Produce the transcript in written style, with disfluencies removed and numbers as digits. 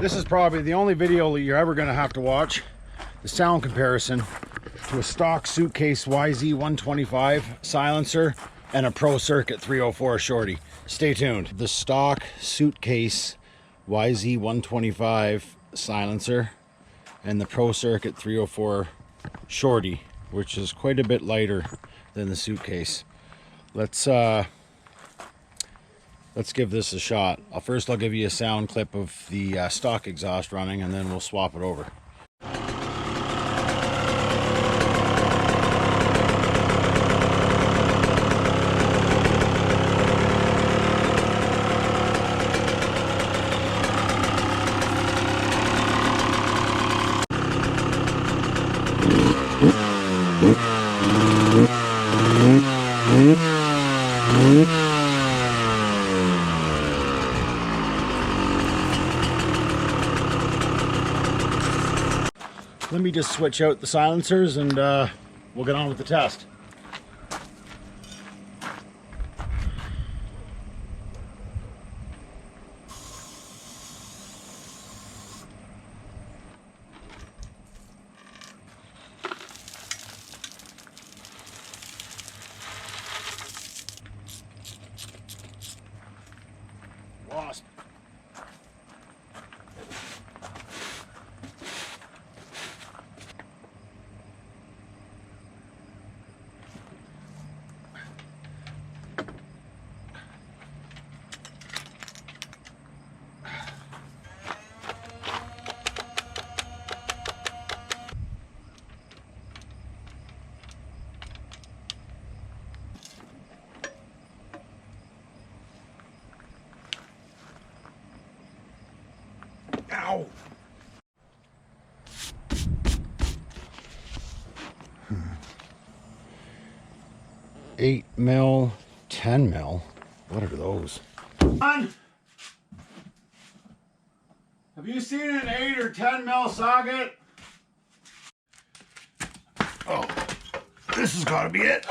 This is probably the only video that you're ever going to have to watch. The sound comparison to a stock Suitcase YZ125 silencer and a Pro Circuit 304 Shorty. Stay tuned. The stock Suitcase YZ125 silencer and the Pro Circuit 304 Shorty, which is quite a bit lighter than the Suitcase. Let's give this a shot. I'll give you a sound clip of the stock exhaust running, and then we'll swap it over. Let me just switch out the silencers and we'll get on with the test. Lost. Ow! 8 mil, 10 mil. What are those? Have you seen an 8 or 10 mil socket? Oh, this has got to be it.